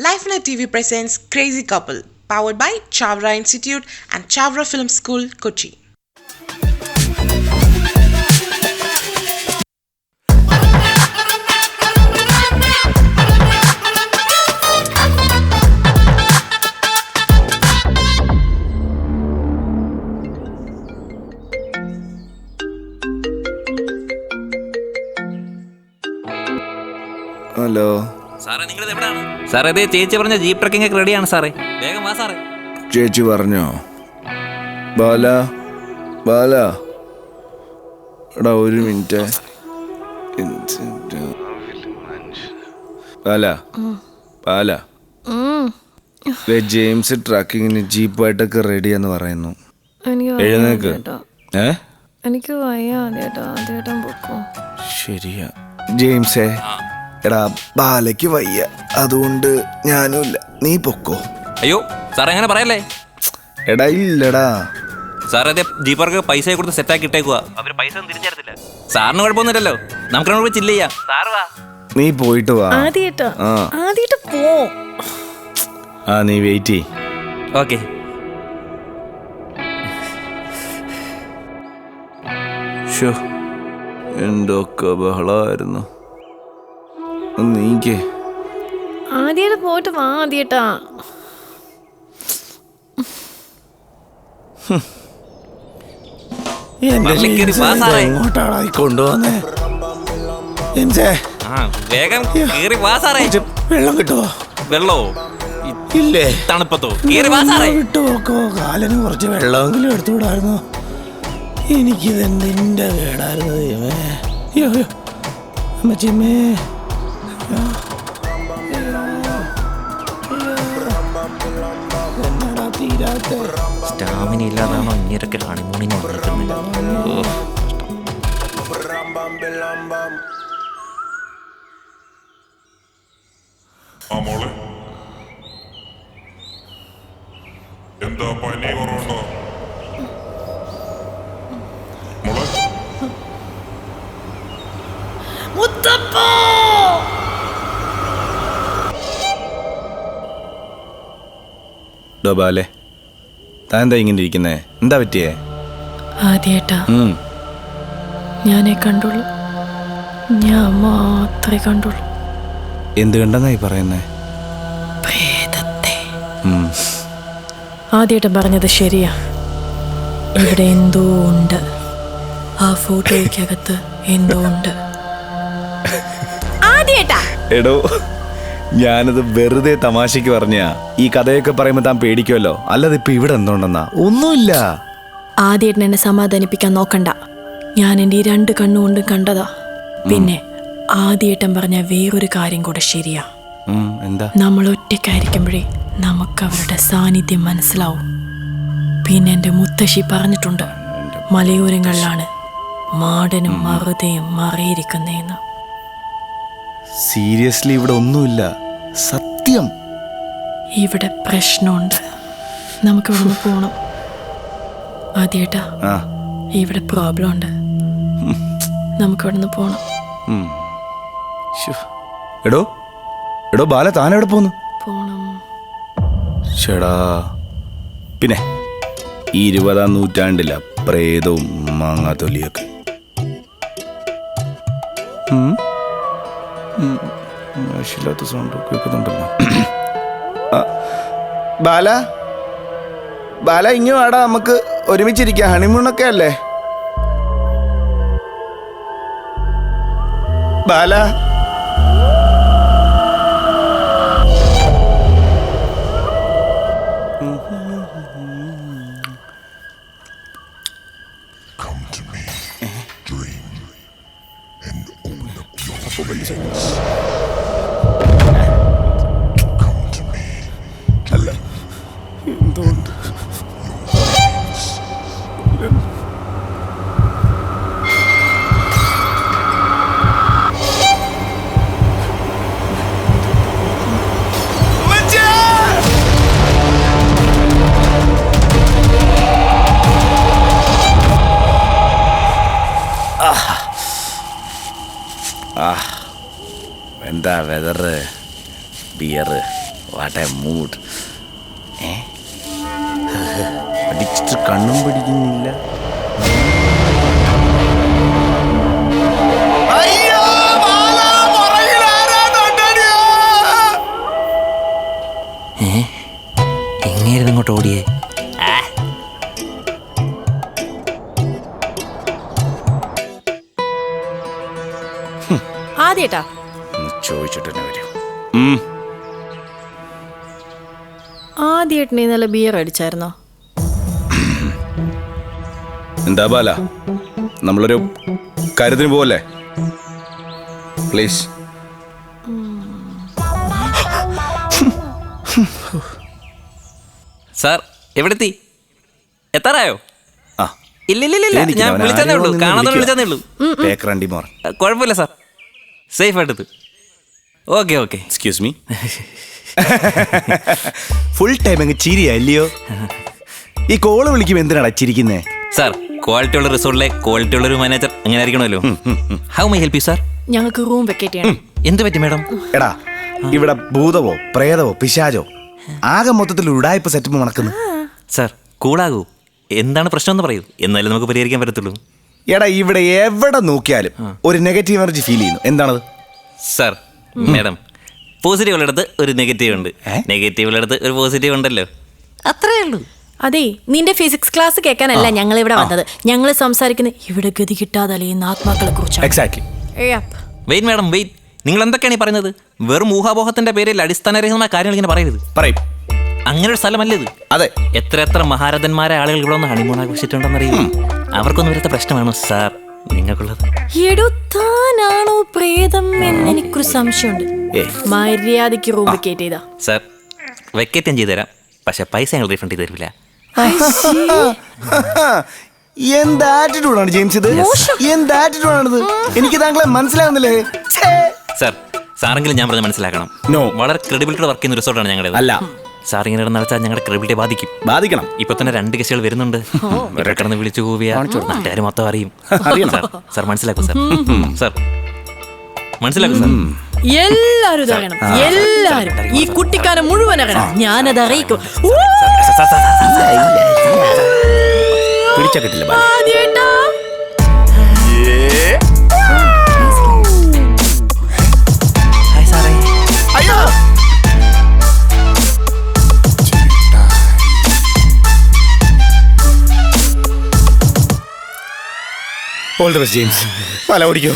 LifeNet TV presents Crazy Couple, powered by Chavra Institute and Chavra Film School, Kochi. Hello സാറേ, നിങ്ങളിത് എവിടെയാണ് സാറേ? ഇതേ ചേച്ചി പറഞ്ഞ ജീപ്പ് ട്രക്കിംഗ് ഒക്കെ റെഡിയാണ് സാറേ, വേഗം വാ സാറേ. ചേച്ചി പറഞ്ഞോ? ബാല ബാല എടാ ഒരു മിനിറ്റ്. ബാല ബാല ജെയിംസ് ട്രക്കിങ്ങിന് ജീപ്പായിട്ടൊക്കെ റെഡിയാന്ന് പറയുന്നു. എഴുന്നേക്ക്. എനിക്ക് വയ്യ. ശരിയാ ജെയിംസേ. എടാ ബാലയ്ക്ക് വയ്യ, അതുകൊണ്ട് ഞാനുമില്ല, നീ പൊക്കോ. അയ്യോ സാറേ, അങ്ങനെ പറയല്ലേ. എടാ ഇല്ലടാ സാറേ, അതെ ജീപ്പർക്ക് പൈസ കൊടുത്ത് സെറ്റാക്കി ഇട്ടേക്കുവാ. അവര് പൈസ ഒന്നും തിരിച്ചെടുത്തില്ല. സാറിന് കുഴപ്പമൊന്നുമില്ലല്ലോ, നമുക്ക് പോയി ചില്ല് ചെയ്യാം. സാറ് വാ. നീ പോയിട്ട് വാ. പോ. നീ വെയിറ്റ് ചെയ്. ഓക്കെ. എന്തൊക്കെ ബഹളമായിരുന്നു. നീക്കേ ആദ്യമായിട്ട് പോയിട്ട് വാ. ആദ്യട്ടാ എങ്ങോട്ടാണ് കൊണ്ടുവന്നേ? വേഗം കേറി വാ സാറേ. വെള്ളം കിട്ടുവോ? വെള്ളോ ഇല്ലേ? തണുപ്പത്തോ? കേറി വാ സാറേ. വിട്ടു നോക്കോ, കാലിന് കുറച്ച് വെള്ളമെങ്കിലും എടുത്തുവിടായിരുന്നു. എനിക്കിതെന്തിൻ്റെ കേടായിരുന്നു ദൈവമേ. അമ്മച്ചിയമ്മേ, എന്നടാ തീരാത്ത സ്റ്റാമിന ഇല്ലാതാണോ ഇങ്ങനെയൊക്കെ ഹണിമൂണിന് വന്നിരിക്കുന്നത്? എന്താ പനി കുറവുണ്ടോ മോളെ? ബാലെ, താൻ എന്താ ഇങ്ങനെ ഇരിക്കുന്നേ? എന്താ പറ്റിയേ? ആദ്യേട്ടാ ഞാനേ കണ്ടുള്ളൂ, ഞാൻ മാത്രമേ കണ്ടുള്ളൂ. എന്ത് കണ്ടെന്നായി പറയുന്നേ? പ്രേതത്തെ. ആദ്യേട്ടൻ പറഞ്ഞത് ശരിയാ. ഇവിടെ എന്തോ ഉണ്ട്. ആ ഫോട്ടോയ്ക്കകത്ത് എന്തോ ഉണ്ട്. എടോ, ഞാനത് വെറുതെ തമാശക്ക് പറഞ്ഞാ. ഈ കഥയൊക്കെ പറയുമ്പോ താൻ പേടിക്കുമല്ലോ, അല്ലാതെ ഇപ്പൊ ഇവിടെ എന്തുണ്ടെന്നാ? ഒന്നുമില്ല. ആദ്യേട്ടൻ എന്നെ സമാധാനിപ്പിക്കാൻ നോക്കണ്ട. ഞാൻ എൻ്റെ ഈ 2 കണ്ണുകൊണ്ടും കണ്ടതാ. പിന്നെ ആദ്യേട്ടൻ പറഞ്ഞ വേറൊരു കാര്യം കൂടെ ശരിയാ. എന്താ? നമ്മൾ ഒറ്റയ്ക്കായിരിക്കുമ്പോഴേ നമുക്ക് അവരുടെ സാന്നിധ്യം മനസ്സിലാവും. പിന്നെ എൻ്റെ മുത്തശ്ശി പറഞ്ഞിട്ടുണ്ട്, മലയോരങ്ങളിലാണ് മാടനും മറുതയും മറയിരിക്കുന്നതെന്ന്. സീരിയസ്ലി ഇവിടെ ഒന്നുമില്ല, സത്യം. ഇവിടെ പ്രശ്നമുണ്ട്, നമുക്ക് ഇവിടുന്ന് പോണം. ആദ്യേട്ടാ, ഇവിടെ പ്രോബ്ലം ഉണ്ട്, നമുക്ക് ഇവിടുന്ന് പോണം. എടോ എടോ ബാല, താൻ എവിടെ പോന്നു? പോണം. ചേടാ, പിന്നെ ഈ 20-ാം നൂറ്റാണ്ടില പ്രേതവും മാങ്ങാത്തൊലിയൊക്കെ. ആവശ്യമില്ലാത്ത സൗണ്ട് കേൾക്കുന്നുണ്ടല്ലോ. ബാല ബാല, ഇങ്ങ് വാടാ, നമുക്ക് ഒരുമിച്ചിരിക്കാം. ഹണിമൂണൊക്കെ അല്ലേ ബാല? Come to me, dream, and open up your face. Come to me, dream, എന്തുകൊണ്ട്? എന്താ weather? Beer what a mood. അടിച്ചിട്ട് കണ്ണും പിടിക്കുന്നില്ല. എങ്ങനെയായിരുന്നു ഇങ്ങോട്ട് ഓടിയേ? ആദ്യേട്ടാ ചോദിച്ചിട്ട് തന്നെ വരും. ആദ്യേട്ടനെ നല്ല ബിയർ അടിച്ചായിരുന്നോ? എന്താ ബാല, നമ്മളൊരു കാര്യത്തിന് പോവല്ലേ? പ്ലീസ്. സാർ എവിടെ എത്തി? എത്താറായോ? ആ, ഇല്ലില്ലില്ല, ഞാൻ വിളിച്ചതേ ഉള്ളൂ, കാണാതെ വിളിച്ചതേ ഉള്ളൂ. കുഴപ്പമില്ല സാർ, സേഫ് ആയിട്ടത്. Okay okay. Excuse me. Full time അങ്ങ് ചിരിയല്ലയോ? ഈ കോള് വിളിക്കുമ്പോൾ എന്തിനാടാ ചിരിക്കുന്നേ? സാർ, ക്വാളിറ്റി ഉള്ള റിസോർട്ടിലെ ക്വാളിറ്റി ഉള്ള ഒരു മാനേജർ അങ്ങനെ ആയിരിക്കണമല്ലോ. How my help you sir? ഞങ്ങൾക്ക് റൂം വെക്കേറ്റ് ചെയ്യണം. എന്ത് പറ്റി മാഡം? എടാ, ഇവിടെ ഭൂതവോ പ്രേതവോ പിശാചോ ആകെ മൊത്തത്തിൽ ഉടായ്പ സെറ്റപ്പ് നടക്കുന്നു. സാർ കൂളാകൂ, എന്താണ് പ്രശ്നം എന്ന് പറയൂ, എന്നാലും നമുക്ക് പരിഹരിക്കാൻ പറ്റത്തുള്ളൂ. എടാ, ഇവിടെ എവിടെ നോക്കിയാലും ഒരു നെഗറ്റീവ് എനർജി ഫീൽ ചെയ്യുന്നു. എന്താണത്? സാർ, മാഡം, പോസിറ്റീവ് ഉള്ളിടത്ത് ഒരു നെഗറ്റീവ് ഉണ്ട്, നെഗറ്റീവ് ഉള്ളിടത്ത് ഒരു പോസിറ്റീവ് ഉണ്ടല്ലോ, അത്രേ ഉള്ളൂ. അതെ, നിന്റെ ഫിസിക്സ് ക്ലാസ് കേൾക്കാനല്ല ഞങ്ങൾ ഇവിടെ വന്നത്. ഞങ്ങൾ സംസാരിക്കുന്നത് ഇവിടെ ഗതി കിട്ടാതെ അലയുന്ന ആത്മാക്കളെ കുറിച്ചാണ്. എക്സാക്ട്ലി. Wait madam, wait. നിങ്ങൾ എന്തൊക്കെയാണ് ഈ പറയുന്നത്? വെറും ഊഹാപോഹത്തിന്റെ പേരിൽ അടിസ്ഥാനരഹിതമായ കാര്യങ്ങൾ ഇങ്ങനെ പറയരുത്. പറയും. അങ്ങനെ ഒരു സ്ഥലമല്ല ഇത്. അതെ, എത്ര മഹാരഥന്മാരെ ആളുകൾ ഇവിടെ ഒന്ന് ഹണിമൂൺ ആഘോഷിച്ചിട്ടുണ്ടെന്നറിയും. അവർക്കൊന്നും വരത്ത പ്രശ്നമാണോ സാർ നിങ്ങൾക്കുള്ളത്? എടുത്താനാണോ പ്രേതം എന്ന് എനിക്കൊരു സംശയമുണ്ട്. മര്യാദയ്ക്ക് റൂം വെക്കേറ്റ് ചെയ്താ. സാർ, വെക്കേറ്റ് ഞാൻ ചെയ്തുതരാം, പക്ഷെ പൈസ ഞങ്ങൾ റീഫണ്ട് ചെയ്ത് തരില്ല. എന്ത് ആറ്റിറ്റ്യൂഡാണ് ജെയിംസ് ഇത്? എന്ത് ആറ്റിറ്റ്യൂഡാണിത്? എനിക്ക് താങ്കളെ മനസ്സിലാകുന്നില്ലേ? സാർ, സാറെങ്കിലും ഞാൻ പറഞ്ഞ് മനസ്സിലാക്കണം. വളരെ ക്രെഡിബിലിറ്റി വർക്ക് ചെയ്യുന്ന റിസോർട്ടാണ് ഞങ്ങളുടെ. അല്ല, സാർ ഇങ്ങനെ നടത്താൻ ഞങ്ങളുടെ ക്രെഡിബിലിറ്റി ബാധിക്കണം. ഇപ്പൊ തന്നെ 2 കേസുകൾ വരുന്നുണ്ട്. ഇവരെ കിടന്ന് വിളിച്ചു കൂവിയ നാട്ടുകാർ മൊത്തം അറിയും. സാർ മനസ്സിലാക്കും. സാർ മനസ്സിലാക്കും. സാർ എല്ലാരും ഇതറിയണം, എല്ലാരും ഈ കുട്ടിക്കാലം മുഴുവൻ അറിയണം. ഞാനത് അറിയിക്കും. പിടിച്ച കിട്ടില്ല. All the best James. പല ഓടിക്കോ.